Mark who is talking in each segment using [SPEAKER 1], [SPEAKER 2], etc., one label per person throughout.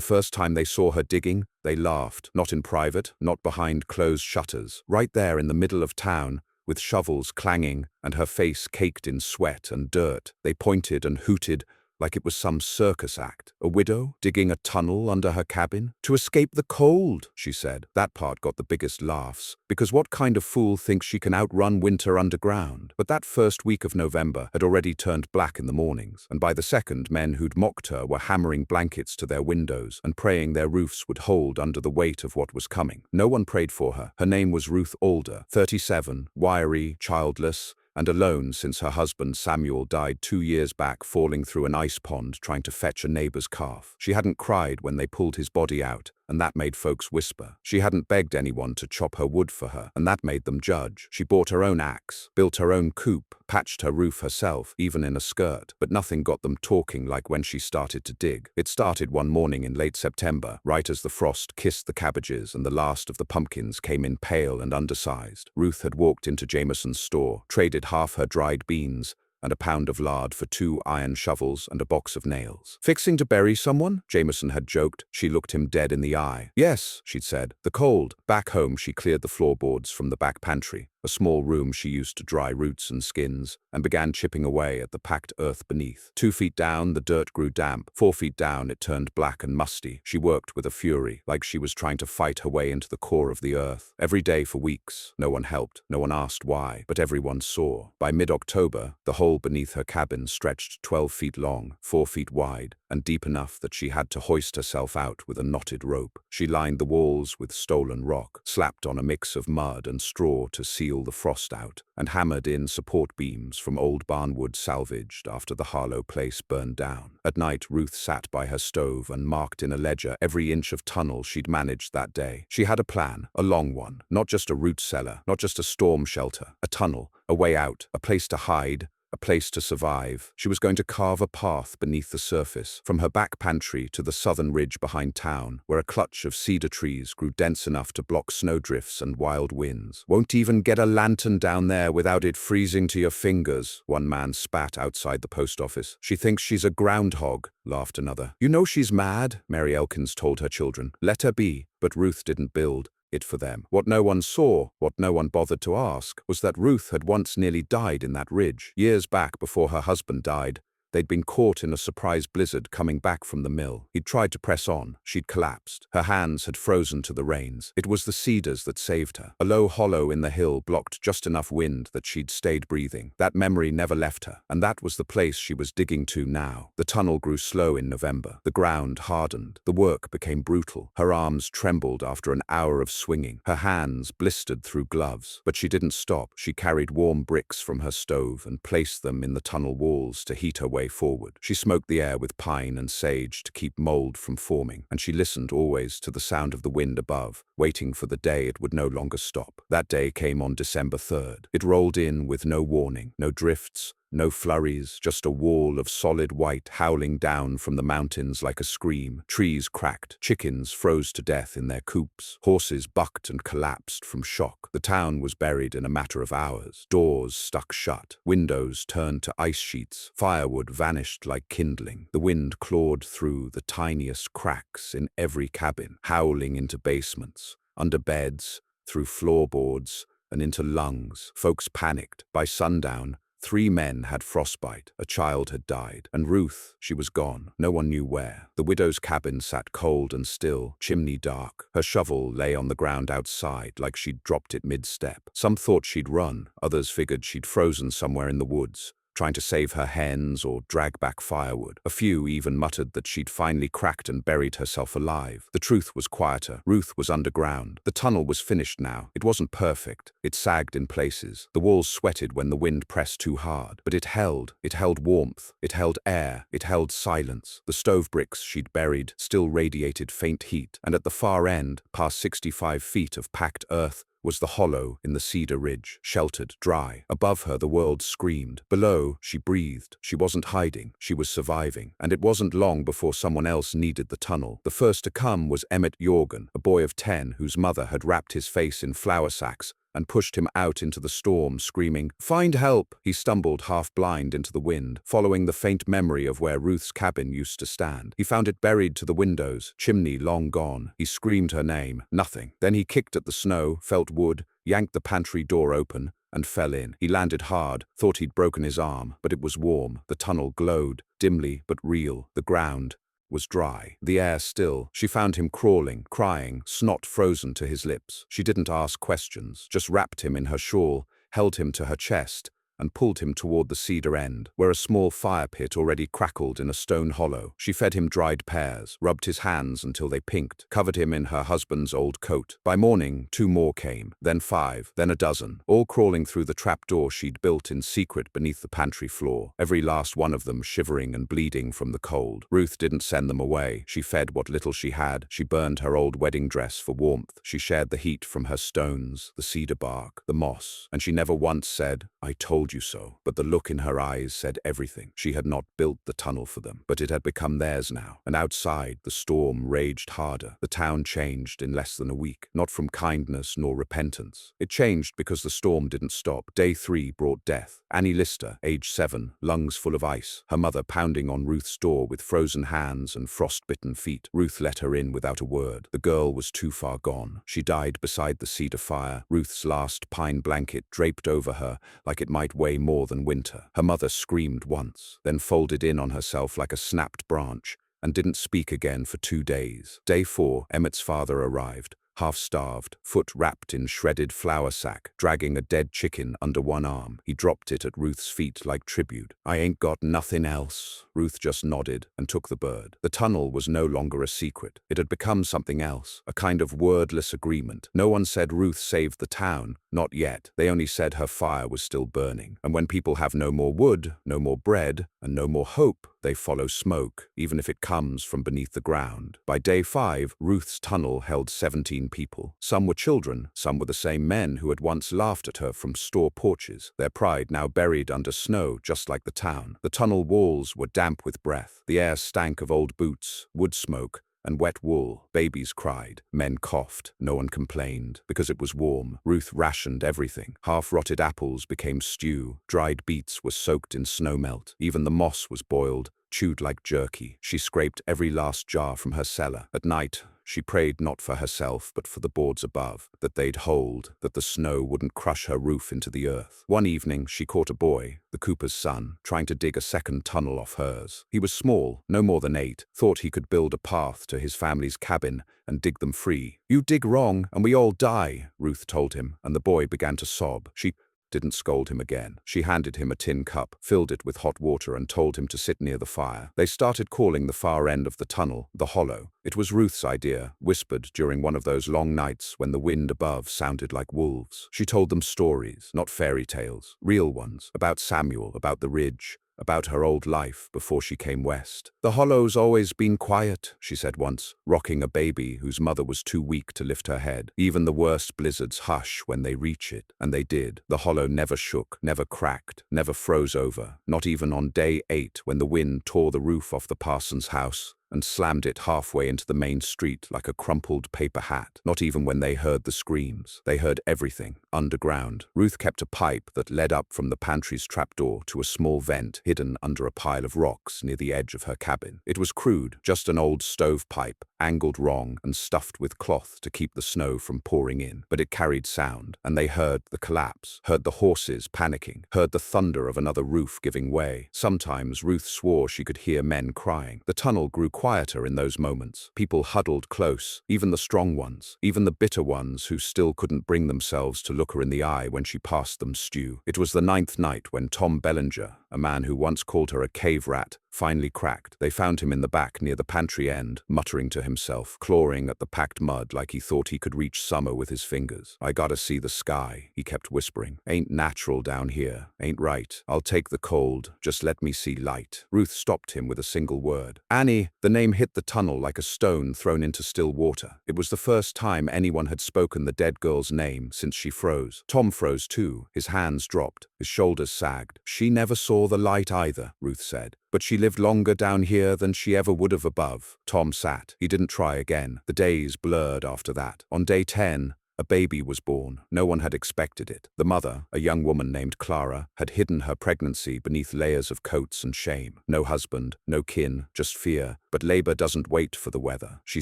[SPEAKER 1] first time they saw her digging, they laughed, not in private, not behind closed shutters, right there in the middle of town, with shovels clanging and her face caked in sweat and dirt. They pointed and hooted like it was some circus act. A widow digging a tunnel under her cabin? To escape the cold, she said. That part got the biggest laughs, because what kind of fool thinks she can outrun winter underground? But that first week of November had already turned black in the mornings, and by the second, men who'd mocked her were hammering blankets to their windows and praying their roofs would hold under the weight of what was coming. No one prayed for her. Her name was Ruth Alder, 37, wiry, childless, and alone since her husband Samuel died 2 years back falling through an ice pond trying to fetch a neighbor's calf. She hadn't cried when they pulled his body out, and that made folks whisper. She hadn't begged anyone to chop her wood for her, and that made them judge. She bought her own axe, built her own coop, patched her roof herself, even in a skirt. But nothing got them talking like when she started to dig. It started one morning in late September, right as the frost kissed the cabbages and the last of the pumpkins came in pale and undersized. Ruth had walked into Jameson's store, traded half her dried beans and a pound of lard for 2 iron shovels and a box of nails. "Fixing to bury someone?" Jameson had joked. She looked him dead in the eye. "Yes," she'd said. "The cold." Back home, she cleared the floorboards from the back pantry, a small room she used to dry roots and skins, and began chipping away at the packed earth beneath. 2 feet down, the dirt grew damp. 4 feet down, it turned black and musty. She worked with a fury, like she was trying to fight her way into the core of the earth. Every day for weeks. No one helped. No one asked why, but everyone saw. By mid-October, the hole beneath her cabin stretched 12 feet long, 4 feet wide, and deep enough that she had to hoist herself out with a knotted rope. She lined the walls with stolen rock, slapped on a mix of mud and straw to seal the frost out, and hammered in support beams from old barnwood salvaged after the Harlow place burned down. At night, Ruth sat by her stove and marked in a ledger every inch of tunnel she'd managed that day. She had a plan, a long one, not just a root cellar, not just a storm shelter, a tunnel, a way out, a place to hide, a place to survive. She was going to carve a path beneath the surface, from her back pantry to the southern ridge behind town, where a clutch of cedar trees grew dense enough to block snowdrifts and wild winds. "Won't even get a lantern down there without it freezing to your fingers," one man spat outside the post office. "She thinks she's a groundhog," laughed another. "You know she's mad," Mary Elkins told her children. "Let her be." But Ruth didn't build it for them. What no one saw, what no one bothered to ask, was that Ruth had once nearly died in that ridge. Years back, before her husband died, they'd been caught in a surprise blizzard coming back from the mill. He'd tried to press on. She'd collapsed. Her hands had frozen to the reins. It was the cedars that saved her. A low hollow in the hill blocked just enough wind that she'd stayed breathing. That memory never left her, and that was the place she was digging to now. The tunnel grew slow in November. The ground hardened. The work became brutal. Her arms trembled after an hour of swinging. Her hands blistered through gloves. But she didn't stop. She carried warm bricks from her stove and placed them in the tunnel walls to heat her way forward. She smoked the air with pine and sage to keep mold from forming, and she listened always to the sound of the wind above, waiting for the day it would no longer stop. That day came on December 3rd. It rolled in with no warning, no drifts, no flurries, just a wall of solid white howling down from the mountains like a scream. Trees cracked, chickens froze to death in their coops, horses bucked and collapsed from shock. The town was buried in a matter of hours. Doors stuck shut, windows turned to ice sheets, firewood vanished like kindling. The wind clawed through the tiniest cracks in every cabin, howling into basements, under beds, through floorboards, and into lungs. Folks panicked. By sundown, 3 men had frostbite, a child had died, and Ruth, she was gone. No one knew where. The widow's cabin sat cold and still, chimney dark. Her shovel lay on the ground outside like she'd dropped it mid-step. Some thought she'd run, others figured she'd frozen somewhere in the woods, trying to save her hens or drag back firewood. A few even muttered that she'd finally cracked and buried herself alive. The truth was quieter. Ruth was underground. The tunnel was finished now. It wasn't perfect. It sagged in places. The walls sweated when the wind pressed too hard. But it held. It held warmth. It held air. It held silence. The stove bricks she'd buried still radiated faint heat. And at the far end, past 65 feet of packed earth, was the hollow in the cedar ridge, sheltered, dry. Above her, the world screamed. Below, she breathed. She wasn't hiding. She was surviving. And it wasn't long before someone else needed the tunnel. The first to come was Emmett Jorgen, a boy of 10 whose mother had wrapped his face in flour sacks and pushed him out into the storm, screaming, "Find help!" He stumbled half-blind into the wind, following the faint memory of where Ruth's cabin used to stand. He found it buried to the windows, chimney long gone. He screamed her name. Nothing. Then he kicked at the snow, felt wood, yanked the pantry door open, and fell in. He landed hard, thought he'd broken his arm, but it was warm. The tunnel glowed, dimly but real. The ground was dry, the air still. She found him crawling, crying, snot frozen to his lips. She didn't ask questions, just wrapped him in her shawl, held him to her chest, and pulled him toward the cedar end, where a small fire pit already crackled in a stone hollow. She fed him dried pears, rubbed his hands until they pinked, covered him in her husband's old coat. By morning, 2 more came, then 5, then a dozen, all crawling through the trapdoor she'd built in secret beneath the pantry floor, every last one of them shivering and bleeding from the cold. Ruth didn't send them away. She fed what little she had. She burned her old wedding dress for warmth. She shared the heat from her stones, the cedar bark, the moss, and she never once said, "I told you so." But the look in her eyes said everything. She had not built the tunnel for them, but it had become theirs now. And outside, the storm raged harder. The town changed in less than a week, not from kindness nor repentance. It changed because the storm didn't stop. Day 3 brought death. Annie Lister, age 7, lungs full of ice, her mother pounding on Ruth's door with frozen hands and frost-bitten feet. Ruth let her in without a word. The girl was too far gone. She died beside the cedar fire, Ruth's last pine blanket draped over her like it might weigh more than winter. Her mother screamed once, then folded in on herself like a snapped branch, and didn't speak again for 2 days. Day 4, Emmett's father arrived, half-starved, foot wrapped in shredded flour sack, dragging a dead chicken under one arm. He dropped it at Ruth's feet like tribute. "I ain't got nothing else." Ruth just nodded and took the bird. The tunnel was no longer a secret. It had become something else, a kind of wordless agreement. No one said Ruth saved the town, not yet. They only said her fire was still burning. And when people have no more wood, no more bread, and no more hope, they follow smoke, even if it comes from beneath the ground. By day 5, Ruth's tunnel held 17 people. Some were children, some were the same men who had once laughed at her from store porches, their pride now buried under snow just like the town. The tunnel walls were damp with breath. The air stank of old boots, wood smoke, and wet wool. Babies cried. Men coughed. No one complained, because it was warm. Ruth rationed everything. Half-rotted apples became stew. Dried beets were soaked in snowmelt. Even the moss was boiled, chewed like jerky. She scraped every last jar from her cellar. At night, she prayed not for herself, but for the boards above, that they'd hold, that the snow wouldn't crush her roof into the earth. One evening, she caught a boy, the cooper's son, trying to dig a second tunnel off hers. He was small, no more than 8, thought he could build a path to his family's cabin and dig them free. "You dig wrong, and we all die," Ruth told him, and the boy began to sob. She didn't scold him again. She handed him a tin cup, filled it with hot water, and told him to sit near the fire. They started calling the far end of the tunnel the hollow. It was Ruth's idea, whispered during one of those long nights when the wind above sounded like wolves. She told them stories, not fairy tales, real ones, about Samuel, about the ridge, about her old life before she came west. "The hollow's always been quiet," she said once, rocking a baby whose mother was too weak to lift her head. "Even the worst blizzards hush when they reach it." And they did. The hollow never shook, never cracked, never froze over, not even on day 8 when the wind tore the roof off the parson's house and slammed it halfway into the main street like a crumpled paper hat. Not even when they heard the screams. They heard everything, underground. Ruth kept a pipe that led up from the pantry's trapdoor to a small vent hidden under a pile of rocks near the edge of her cabin. It was crude, just an old stovepipe, angled wrong and stuffed with cloth to keep the snow from pouring in. But it carried sound, and they heard the collapse, heard the horses panicking, heard the thunder of another roof giving way. Sometimes Ruth swore she could hear men crying. The tunnel grew quieter in those moments. People huddled close, even the strong ones, even the bitter ones who still couldn't bring themselves to look her in the eye when she passed them stew. It was the 9th night when Tom Bellinger, a man who once called her a cave rat, finally cracked. They found him in the back near the pantry end, muttering to himself, clawing at the packed mud like he thought he could reach summer with his fingers. "I gotta see the sky," he kept whispering. "Ain't natural down here, ain't right. I'll take the cold, just let me see light." Ruth stopped him with a single word. "Annie." The name hit the tunnel like a stone thrown into still water. It was the first time anyone had spoken the dead girl's name since she froze. Tom froze too. His hands dropped, his shoulders sagged. "She never saw the light either," Ruth said. "But she lived longer down here than she ever would have above." Tom sat. He didn't try again. The days blurred after that. On day 10, A baby was born. No one had expected it. The mother, a young woman named Clara, had hidden her pregnancy beneath layers of coats and shame. No husband, no kin, just fear. But labor doesn't wait for the weather. She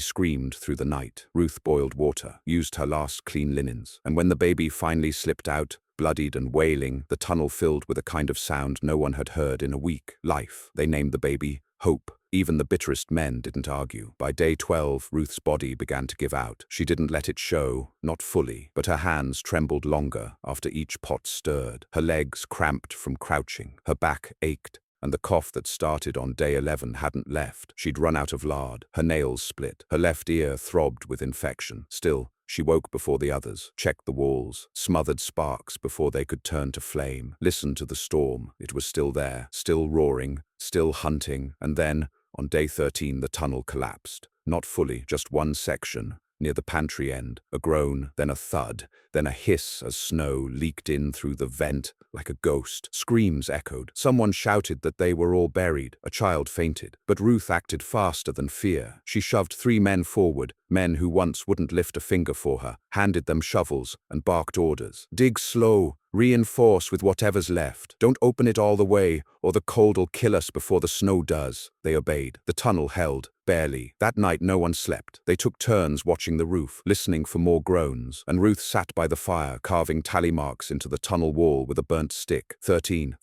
[SPEAKER 1] screamed through the night. Ruth boiled water, used her last clean linens. And when the baby finally slipped out, bloodied and wailing, the tunnel filled with a kind of sound no one had heard in a week. Life. They named the baby Hope. Even the bitterest men didn't argue. By day 12, Ruth's body began to give out. She didn't let it show, not fully, but her hands trembled longer after each pot stirred. Her legs cramped from crouching. Her back ached, and the cough that started on day 11 hadn't left. She'd run out of lard. Her nails split. Her left ear throbbed with infection. Still, she woke before the others, checked the walls, smothered sparks before they could turn to flame, listened to the storm. It was still there, still roaring, still hunting, and then, on day 13, the tunnel collapsed. Not fully, just one section, near the pantry end. A groan, then a thud, then a hiss as snow leaked in through the vent like a ghost. Screams echoed. Someone shouted that they were all buried. A child fainted. But Ruth acted faster than fear. She shoved 3 men forward, men who once wouldn't lift a finger for her, handed them shovels and barked orders. Dig slow. Reinforce with whatever's left. Don't open it all the way, or the cold'll kill us before the snow does. They obeyed. The tunnel held, barely. That night no one slept. They took turns watching the roof, listening for more groans, and Ruth sat by the fire, carving tally marks into the tunnel wall with a burnt stick. 13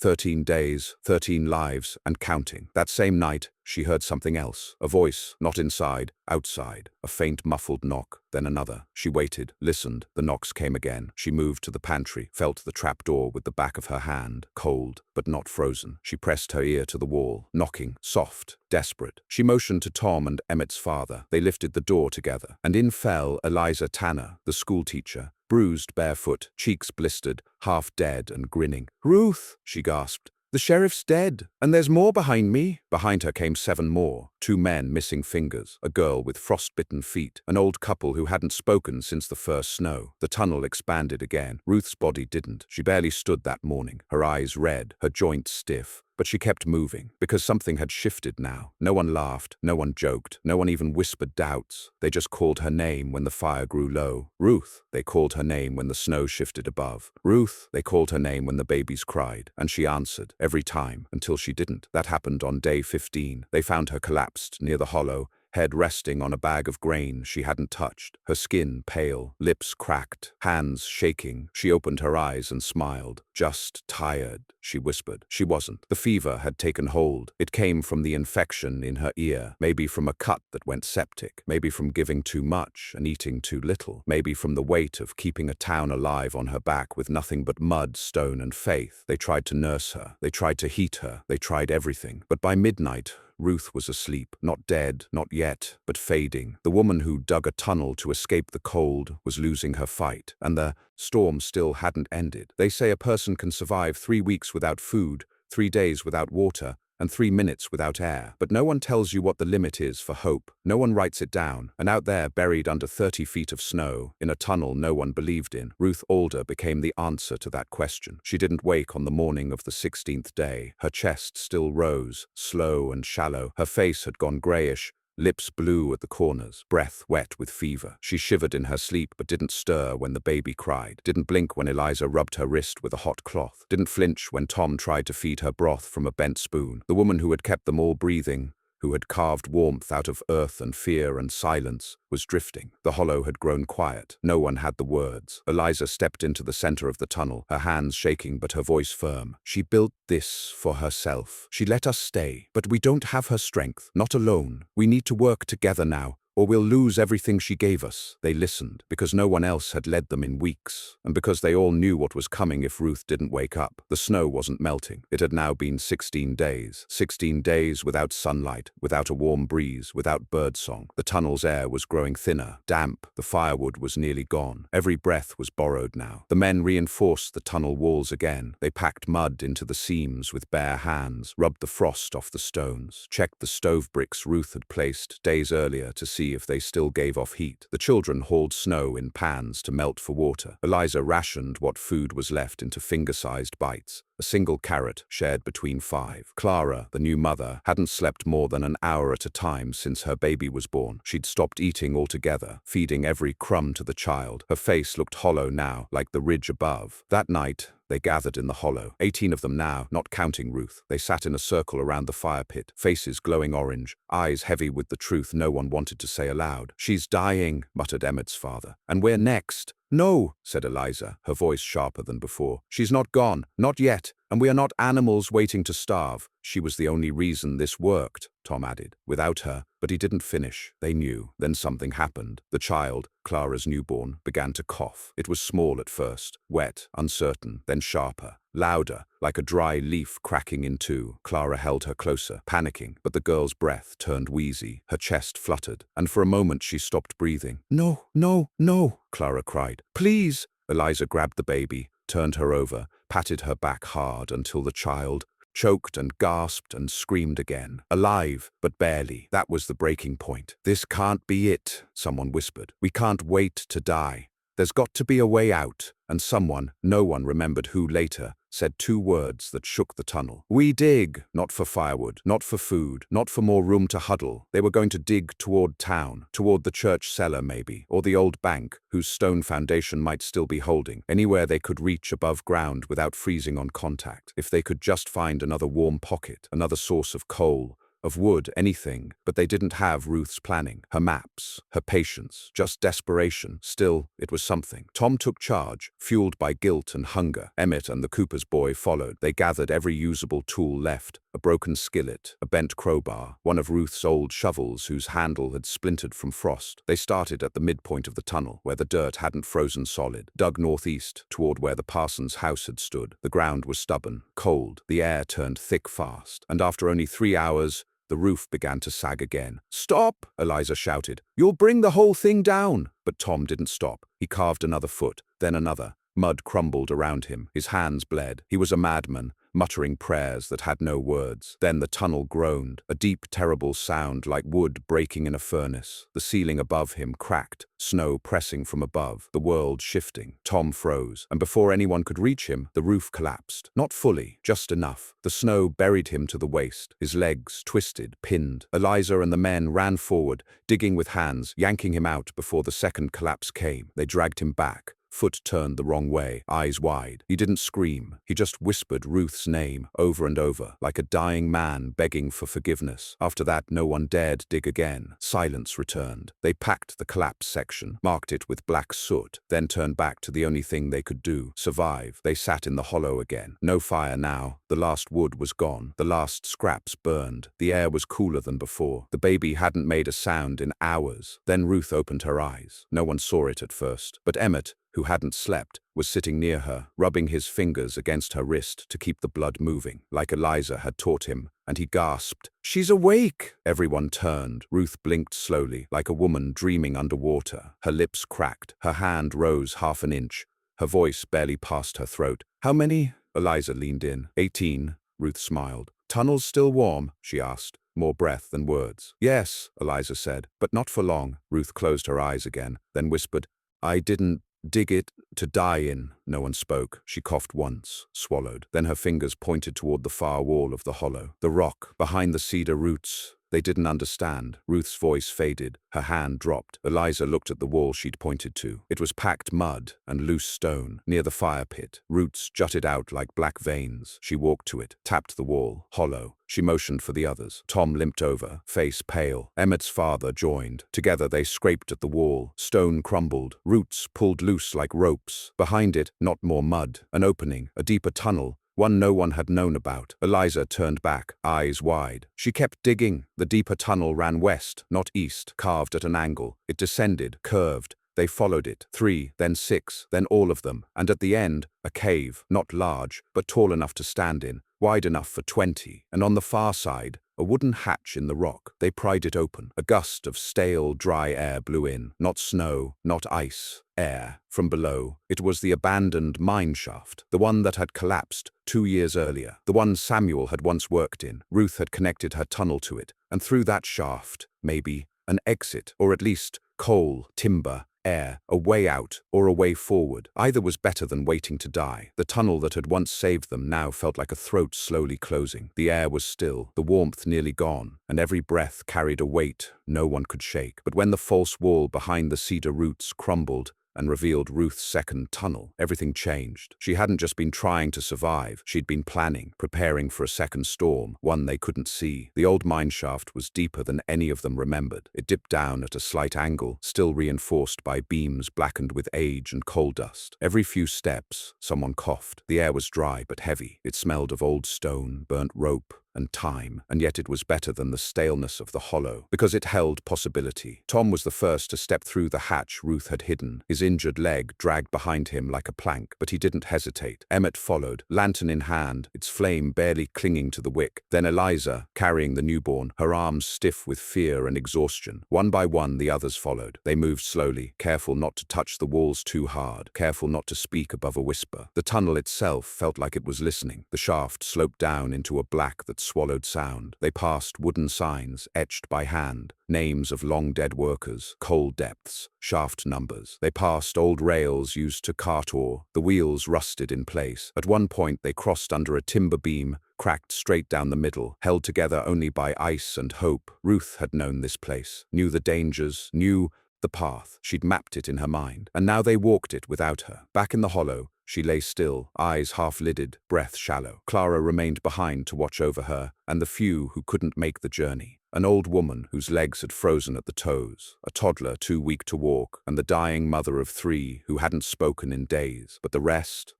[SPEAKER 1] days, 13 lives, and counting. That same night, she heard something else. A voice, not inside, outside. A faint muffled knock, then another. She waited, listened. The knocks came again. She moved to the pantry, felt the trapdoor with the back of her hand, cold, but not frozen. She pressed her ear to the wall, knocking, soft, desperate. She motioned to Tom and Emmett's father. They lifted the door together, and in fell Eliza Tanner, the schoolteacher, bruised, barefoot, cheeks blistered, half dead and grinning. "Ruth," she gasped. "The sheriff's dead, and there's more behind me." Behind her came 7 more, 2 men missing fingers, a girl with frostbitten feet, an old couple who hadn't spoken since the first snow. The tunnel expanded again. Ruth's body didn't. She barely stood that morning, her eyes red, her joints stiff. But she kept moving, because something had shifted now. No one laughed, no one joked, no one even whispered doubts. They just called her name when the fire grew low. Ruth. They called her name when the snow shifted above. Ruth. They called her name when the babies cried. And she answered, every time, until she didn't. That happened on day 15. They found her collapsed near the hollow, head resting on a bag of grain she hadn't touched, her skin pale, lips cracked, hands shaking. She opened her eyes and smiled. "Just tired," she whispered. She wasn't. The fever had taken hold. It came from the infection in her ear, maybe from a cut that went septic, maybe from giving too much and eating too little, maybe from the weight of keeping a town alive on her back with nothing but mud, stone, and faith. They tried to nurse her. They tried to heat her. They tried everything. But by midnight, Ruth was asleep, not dead, not yet, but fading. The woman who dug a tunnel to escape the cold was losing her fight, and the storm still hadn't ended. They say a person can survive 3 weeks without food, 3 days without water, and 3 minutes without air. But no one tells you what the limit is for hope. No one writes it down. And out there, buried under 30 feet of snow, in a tunnel no one believed in, Ruth Alder became the answer to that question. She didn't wake on the morning of the 16th day. Her chest still rose, slow and shallow. Her face had gone grayish, lips blue at the corners, breath wet with fever. She shivered in her sleep but didn't stir when the baby cried, didn't blink when Eliza rubbed her wrist with a hot cloth, didn't flinch when Tom tried to feed her broth from a bent spoon. The woman who had kept them all breathing, who had carved warmth out of earth and fear and silence, was drifting. The hollow had grown quiet. No one had the words. Eliza stepped into the center of the tunnel, her hands shaking but her voice firm. "She built this for herself. She let us stay. But we don't have her strength. Not alone. We need to work together now, or we'll lose everything she gave us." They listened, because no one else had led them in weeks, and because they all knew what was coming if Ruth didn't wake up. The snow wasn't melting. It had now been 16 days. 16 days without sunlight, without a warm breeze, without birdsong. The tunnel's air was growing thinner, damp. The firewood was nearly gone. Every breath was borrowed now. The men reinforced the tunnel walls again. They packed mud into the seams with bare hands, rubbed the frost off the stones, checked the stove bricks Ruth had placed days earlier to see if they still gave off heat. The children hauled snow in pans to melt for water. Eliza rationed what food was left into finger-sized bites. a single carrot shared between 5. Clara, the new mother, hadn't slept more than an hour at a time since her baby was born. She'd stopped eating altogether, feeding every crumb to the child. Her face looked hollow now, like the ridge above. That night, they gathered in the hollow. 18 of them now, not counting Ruth. They sat in a circle around the fire pit, faces glowing orange, eyes heavy with the truth no one wanted to say aloud. "She's dying," muttered Emmett's father. "And we're next." "No," said Eliza, her voice sharper than before. "She's not gone. Not yet. And we are not animals waiting to starve. She was the only reason this worked," Tom added. "Without her," but he didn't finish. They knew. Then something happened. The child, Clara's newborn, began to cough. It was small at first, wet, uncertain, then sharper, louder, like a dry leaf cracking in two. Clara held her closer, panicking, but the girl's breath turned wheezy. Her chest fluttered, and for a moment she stopped breathing. "No, no, no," Clara cried. "Please." Eliza grabbed the baby, turned her over, patted her back hard until the child choked and gasped and screamed again. Alive, but barely. That was the breaking point. "This can't be it," someone whispered. "We can't wait to die. There's got to be a way out." And someone, no one remembered who later, said 2 words that shook the tunnel. "We dig." Not for firewood, not for food, not for more room to huddle. They were going to dig toward town, toward the church cellar maybe, or the old bank, whose stone foundation might still be holding. Anywhere they could reach above ground without freezing on contact. If they could just find another warm pocket, another source of coal, of wood, anything. But they didn't have Ruth's planning, her maps, her patience, just desperation. Still, it was something. Tom took charge, fueled by guilt and hunger. Emmett and the Cooper's boy followed. They gathered every usable tool left, a broken skillet, a bent crowbar, one of Ruth's old shovels whose handle had splintered from frost. They started at the midpoint of the tunnel, where the dirt hadn't frozen solid, dug northeast, toward where the parson's house had stood. The ground was stubborn, cold, the air turned thick fast, and after only 3 hours, the roof began to sag again. "Stop!" Eliza shouted. "You'll bring the whole thing down!" But Tom didn't stop. He carved another foot, then another. Mud crumbled around him. His hands bled. He was a madman, muttering prayers that had no words. Then the tunnel groaned, a deep, terrible sound like wood breaking in a furnace. The ceiling above him cracked, snow pressing from above, the world shifting. Tom froze, and before anyone could reach him, the roof collapsed. Not fully, just enough. The snow buried him to the waist. His legs twisted, pinned. Eliza and the men ran forward, digging with hands, yanking him out before the second collapse came. They dragged him back. Foot turned the wrong way, eyes wide. He didn't scream. He just whispered Ruth's name over and over, like a dying man begging for forgiveness. After that, no one dared dig again. Silence returned. They packed the collapsed section, marked it with black soot, then turned back to the only thing they could do, survive. They sat in the hollow again. No fire now. The last wood was gone. The last scraps burned. The air was cooler than before. The baby hadn't made a sound in hours. Then Ruth opened her eyes. No one saw it at first, but Emmett, who hadn't slept, was sitting near her, rubbing his fingers against her wrist to keep the blood moving, like Eliza had taught him, and he gasped, "She's awake!" Everyone turned. Ruth blinked slowly, like a woman dreaming underwater. Her lips cracked. Her hand rose half an inch. Her voice barely passed her throat. "How many?" Eliza leaned in. 18, Ruth smiled. "Tunnel's still warm?" she asked, more breath than words. "Yes," Eliza said, "but not for long." Ruth closed her eyes again, then whispered, "I didn't dig it to die in." No one spoke. She coughed once, swallowed. Then her fingers pointed toward the far wall of the hollow. The rock, behind the cedar roots. They didn't understand. Ruth's voice faded. Her hand dropped. Eliza looked at the wall she'd pointed to. It was packed mud and loose stone, near the fire pit. Roots jutted out like black veins. She walked to it, tapped the wall, hollow. She motioned for the others. Tom limped over, face pale. Emmett's father joined. Together they scraped at the wall. Stone crumbled. Roots pulled loose like ropes. Behind it, not more mud. An opening, a deeper tunnel. One no one had known about. Eliza turned back, eyes wide. She kept digging. The deeper tunnel ran west, not east, carved at an angle. It descended, curved. They followed it. 3, then 6, then all of them. And at the end, a cave, not large, but tall enough to stand in, wide enough for 20. And on the far side, a wooden hatch in the rock. They pried it open. A gust of stale, dry air blew in. Not snow, not ice. Air. From below, it was the abandoned mine shaft, the one that had collapsed 2 years earlier, the one Samuel had once worked in. Ruth had connected her tunnel to it, and through that shaft, maybe, an exit, or at least coal, timber, air, a way out, or a way forward. Either was better than waiting to die. The tunnel that had once saved them now felt like a throat slowly closing. The air was still, the warmth nearly gone, and every breath carried a weight no one could shake. But when the false wall behind the cedar roots crumbled and revealed Ruth's second tunnel, everything changed. She hadn't just been trying to survive, she'd been planning, preparing for a second storm, one they couldn't see. The old mine shaft was deeper than any of them remembered. It dipped down at a slight angle, still reinforced by beams blackened with age and coal dust. Every few steps, someone coughed. The air was dry but heavy. It smelled of old stone, burnt rope, and time, and yet it was better than the staleness of the hollow, because it held possibility. Tom was the first to step through the hatch Ruth had hidden. His injured leg dragged behind him like a plank, but he didn't hesitate. Emmett followed, lantern in hand, its flame barely clinging to the wick. Then Eliza, carrying the newborn, her arms stiff with fear and exhaustion. One by one, the others followed. They moved slowly, careful not to touch the walls too hard, careful not to speak above a whisper. The tunnel itself felt like it was listening. The shaft sloped down into a black that swallowed sound. They passed wooden signs, etched by hand, names of long-dead workers, coal depths, shaft numbers. They passed old rails used to cart ore, the wheels rusted in place. At one point they crossed under a timber beam, cracked straight down the middle, held together only by ice and hope. Ruth had known this place, knew the dangers, knew the path. She'd mapped it in her mind, and now they walked it without her. Back in the hollow, she lay still, eyes half-lidded, breath shallow. Clara remained behind to watch over her and the few who couldn't make the journey. An old woman whose legs had frozen at the toes, a toddler too weak to walk, and the dying mother of 3 who hadn't spoken in days. But the rest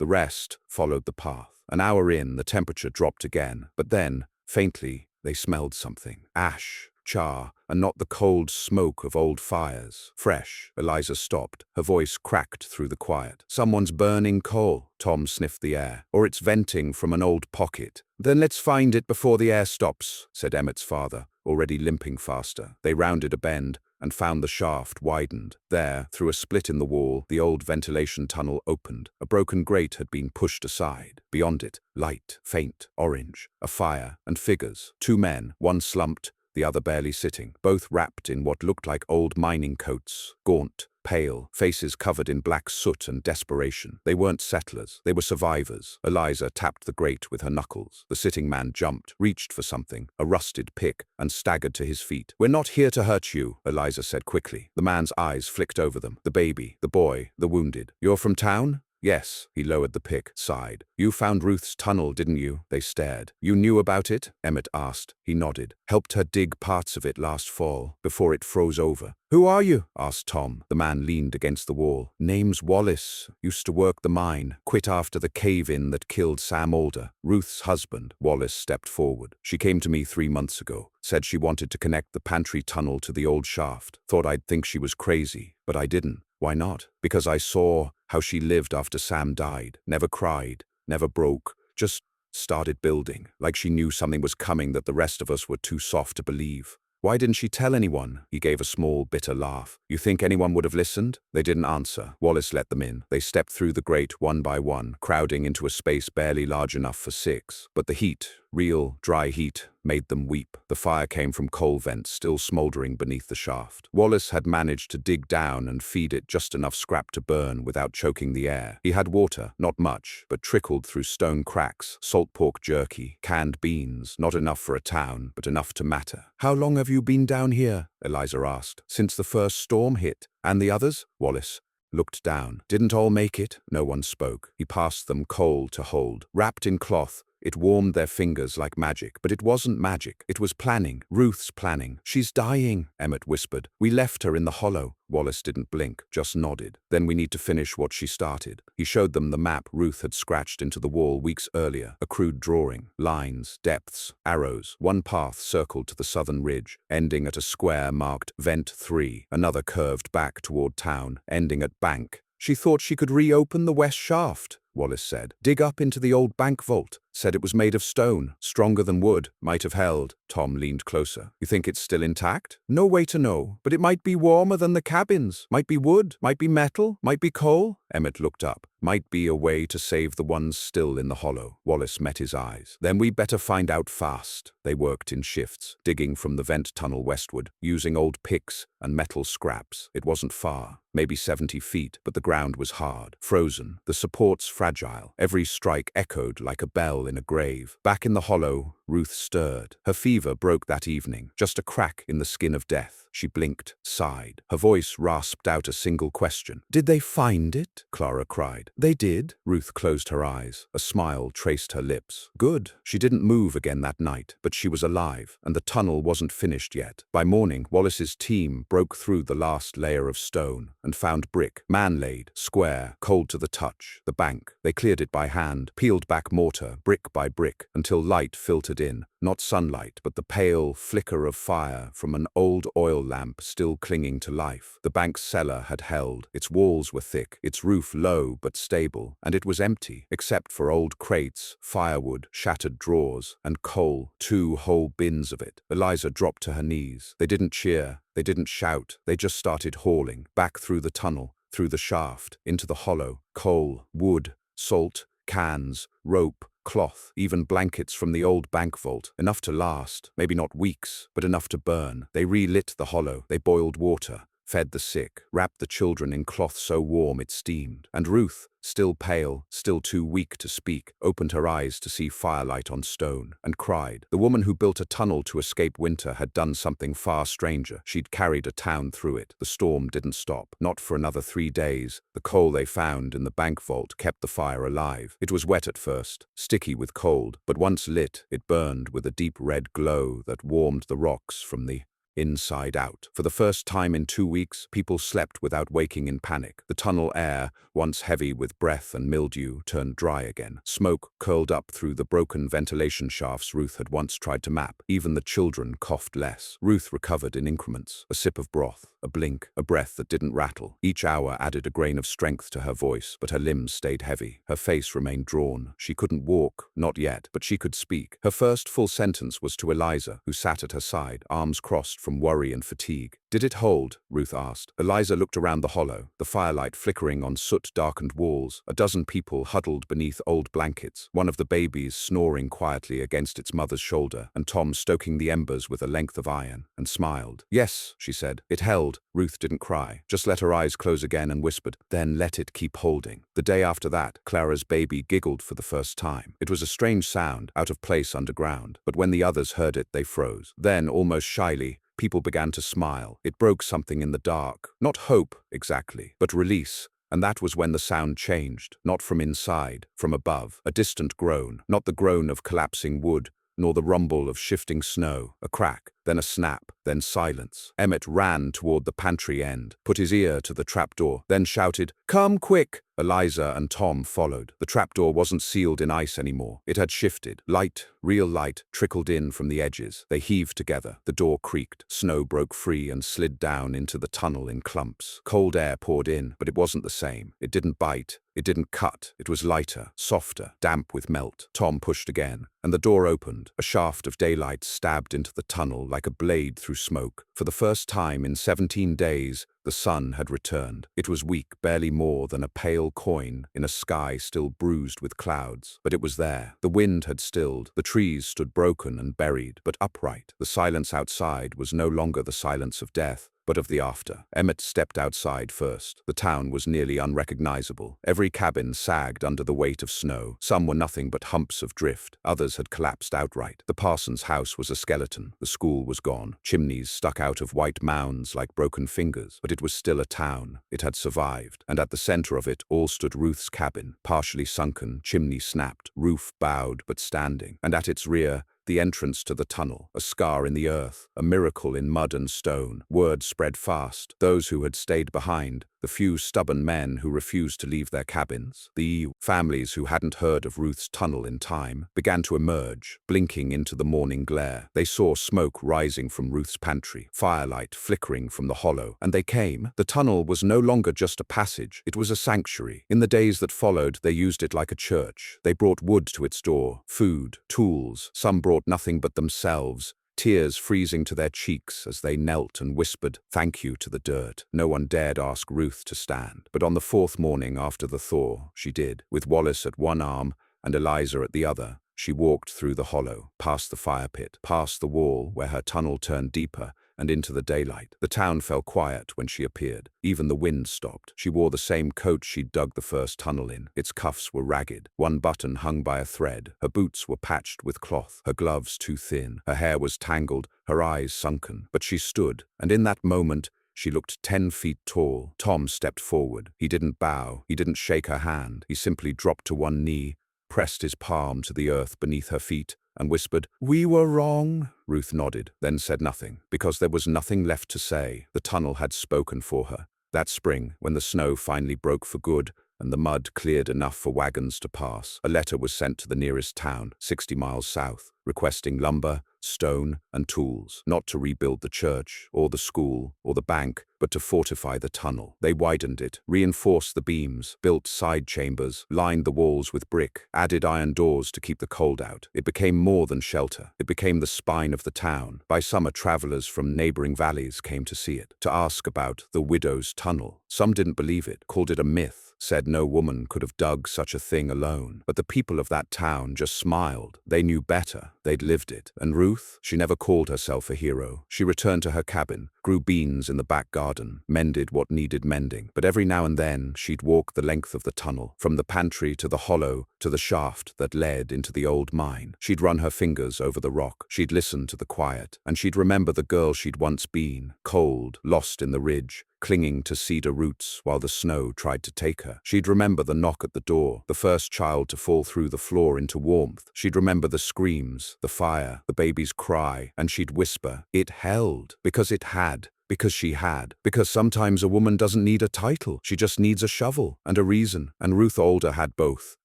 [SPEAKER 1] followed the path. An hour in, the temperature dropped again, but then, faintly, they smelled something. Ash, char, and not the cold smoke of old fires. Fresh. Eliza stopped, her voice cracked through the quiet. Someone's burning coal. Tom sniffed the air. Or it's venting from an old pocket. Then let's find it before the air stops, said Emmett's father, already limping faster. They rounded a bend and found the shaft widened. There, through a split in the wall, the old ventilation tunnel opened. A broken grate had been pushed aside. Beyond it, light, faint, orange, a fire, and figures. 2 men, one slumped, the other barely sitting, both wrapped in what looked like old mining coats, gaunt, pale, faces covered in black soot and desperation. They weren't settlers, they were survivors. Eliza tapped the grate with her knuckles. The sitting man jumped, reached for something, a rusted pick, and staggered to his feet. "We're not here to hurt you," Eliza said quickly. The man's eyes flicked over them. The baby, the boy, the wounded. "You're from town?" "Yes." He lowered the pick, sighed. "You found Ruth's tunnel, didn't you?" They stared. "You knew about it?" Emmett asked. He nodded. "Helped her dig parts of it last fall, before it froze over." "Who are you?" asked Tom. The man leaned against the wall. "Name's Wallace. Used to work the mine. Quit after the cave-in that killed Sam Alder. Ruth's husband." Wallace stepped forward. "She came to me 3 months ago. Said she wanted to connect the pantry tunnel to the old shaft. Thought I'd think she was crazy, but I didn't. Why not? Because I saw how she lived after Sam died. Never cried, never broke, just started building, like she knew something was coming that the rest of us were too soft to believe. Why didn't she tell anyone?" He gave a small, bitter laugh. "You think anyone would have listened?" They didn't answer. Wallace let them in. They stepped through the grate one by one, crowding into a space barely large enough for 6. But the heat, real, dry heat, made them weep. The fire came from coal vents still smoldering beneath the shaft. Wallace had managed to dig down and feed it just enough scrap to burn without choking the air. He had water, not much, but trickled through stone cracks, salt pork jerky, canned beans, not enough for a town, but enough to matter. "How long have you been down here?" Eliza asked. "Since the first storm hit. And the others?" Wallace looked down. "Didn't all make it?" No one spoke. He passed them coal to hold. Wrapped in cloth, it warmed their fingers like magic. But it wasn't magic. It was planning. Ruth's planning. "She's dying," Emmett whispered. "We left her in the hollow." Wallace didn't blink, just nodded. "Then we need to finish what she started." He showed them the map Ruth had scratched into the wall weeks earlier, a crude drawing. Lines, depths, arrows. One path circled to the southern ridge, ending at a square marked Vent 3. Another curved back toward town, ending at Bank. "She thought she could reopen the west shaft," Wallace said. "Dig up into the old bank vault. Said it was made of stone, stronger than wood, might have held. Tom leaned closer. You think it's still intact? No way to know, but it might be warmer than the cabins. Might be wood, might be metal, might be coal. Emmett looked up. Might be a way to save the ones still in the hollow. Wallace met his eyes. Then we'd better find out fast. They worked in shifts, digging from the vent tunnel westward, using old picks and metal scraps. It wasn't far, maybe 70 feet, but the ground was hard, frozen, the supports fragile. Every strike echoed like a bell in a grave. Back in the hollow, Ruth stirred. Her fever broke that evening, just a crack in the skin of death. She blinked, sighed. Her voice rasped out a single question. Did they find it? Clara cried. They did. Ruth closed her eyes. A smile traced her lips. Good. She didn't move again that night, but she was alive, and the tunnel wasn't finished yet. By morning, Wallace's team broke through the last layer of stone and found brick, man-laid, square, cold to the touch. The bank. They cleared it by hand, peeled back mortar, brick by brick, until light filtered in. Not sunlight, but the pale flicker of fire from an old oil lamp still clinging to life. The bank's cellar had held. Its walls were thick, its roof low but stable, and it was empty, except for old crates, firewood, shattered drawers, and coal, 2 whole bins of it. Eliza dropped to her knees. They didn't cheer, they didn't shout, they just started hauling, back through the tunnel, through the shaft, into the hollow. Coal, wood, salt, cans, rope, cloth, even blankets from the old bank vault, enough to last, maybe not weeks, but enough to burn. They relit the hollow, they boiled water, fed the sick, wrapped the children in cloth so warm it steamed. And Ruth, still pale, still too weak to speak, opened her eyes to see firelight on stone, and cried. The woman who built a tunnel to escape winter had done something far stranger. She'd carried a town through it. The storm didn't stop, not for another 3 days. The coal they found in the bank vault kept the fire alive. It was wet at first, sticky with cold, but once lit, it burned with a deep red glow that warmed the rocks from the inside out. For the first time in 2 weeks, people slept without waking in panic. The tunnel air, once heavy with breath and mildew, turned dry again. Smoke curled up through the broken ventilation shafts Ruth had once tried to map. Even the children coughed less. Ruth recovered in increments. A sip of broth, a blink, a breath that didn't rattle. Each hour added a grain of strength to her voice, but her limbs stayed heavy. Her face remained drawn. She couldn't walk, not yet, but she could speak. Her first full sentence was to Eliza, who sat at her side, arms crossed from worry and fatigue. Did it hold? Ruth asked. Eliza looked around the hollow, the firelight flickering on soot-darkened walls. A dozen people huddled beneath old blankets, one of the babies snoring quietly against its mother's shoulder, and Tom stoking the embers with a length of iron, and smiled. Yes, she said. It held. Ruth didn't cry, just let her eyes close again and whispered, then let it keep holding. The day after that, Clara's baby giggled for the first time. It was a strange sound, out of place underground, but when the others heard it, they froze. Then, almost shyly, people began to smile. It broke something in the dark. Not hope, exactly, but release. And that was when the sound changed, not from inside, from above. A distant groan, not the groan of collapsing wood, nor the rumble of shifting snow. A crack, then a snap, then silence. Emmett ran toward the pantry end, put his ear to the trapdoor, then shouted, "Come quick!" Eliza and Tom followed. The trapdoor wasn't sealed in ice anymore. It had shifted. Light, real light, trickled in from the edges. They heaved together. The door creaked. Snow broke free and slid down into the tunnel in clumps. Cold air poured in, but it wasn't the same. It didn't bite. It didn't cut. It was lighter, softer, damp with melt. Tom pushed again, and the door opened. A shaft of daylight stabbed into the tunnel like a blade through smoke. For the first time in 17 days, the sun had returned. It was weak, barely more than a pale coin in a sky still bruised with clouds. But it was there. The wind had stilled. The trees stood broken and buried, but upright. The silence outside was no longer the silence of death, but of the after. Emmett stepped outside first. The town was nearly unrecognizable. Every cabin sagged under the weight of snow. Some were nothing but humps of drift. Others had collapsed outright. The parson's house was a skeleton. The school was gone. Chimneys stuck out of white mounds like broken fingers. But it was still a town. It had survived. And at the center of it all stood Ruth's cabin, partially sunken, chimney snapped, roof bowed but standing. And at its rear, the entrance to the tunnel, a scar in the earth, a miracle in mud and stone. Word spread fast. Those who had stayed behind the few stubborn men who refused to leave their cabins, the families who hadn't heard of Ruth's tunnel in time, began to emerge, blinking into the morning glare. They saw smoke rising from Ruth's pantry, firelight flickering from the hollow, and they came. The tunnel was no longer just a passage, it was a sanctuary. In the days that followed, they used it like a church. They brought wood to its door, food, tools. Some brought nothing but themselves, tears freezing to their cheeks as they knelt and whispered thank you to the dirt. No one dared ask Ruth to stand, but on the fourth morning after the thaw, she did. With Wallace at one arm and Eliza at the other, she walked through the hollow, past the fire pit, past the wall where her tunnel turned deeper, and into the daylight. The town fell quiet when she appeared. Even the wind stopped. She wore the same coat she'd dug the first tunnel in. Its cuffs were ragged, one button hung by a thread. Her boots were patched with cloth, her gloves too thin. Her hair was tangled, her eyes sunken. But she stood, and in that moment, she looked 10 feet tall. Tom stepped forward. He didn't bow, he didn't shake her hand. He simply dropped to one knee, pressed his palm to the earth beneath her feet, and whispered, "We were wrong." Ruth nodded, then said nothing, because there was nothing left to say. The tunnel had spoken for her. That spring, when the snow finally broke for good, and the mud cleared enough for wagons to pass, a letter was sent to the nearest town, 60 miles south, requesting lumber, stone, and tools, not to rebuild the church, or the school, or the bank, but to fortify the tunnel. They widened it, reinforced the beams, built side chambers, lined the walls with brick, added iron doors to keep the cold out. It became more than shelter. It became the spine of the town. By summer, travelers from neighboring valleys came to see it, to ask about the widow's tunnel. Some didn't believe it, called it a myth, said no woman could have dug such a thing alone. But the people of that town just smiled. They knew better. They'd lived it. And Ruth, she never called herself a hero. She returned to her cabin, grew beans in the back garden, mended what needed mending. But every now and then, she'd walk the length of the tunnel, from the pantry to the hollow to the shaft that led into the old mine. She'd run her fingers over the rock. She'd listen to the quiet. And she'd remember the girl she'd once been, cold, lost in the ridge, clinging to cedar roots while the snow tried to take her. She'd remember the knock at the door, the first child to fall through the floor into warmth. She'd remember the screams, the fire, the baby's cry, and she'd whisper, "It held," because it had. Because she had. Because sometimes a woman doesn't need a title. She just needs a shovel and a reason. And Ruth Older had both.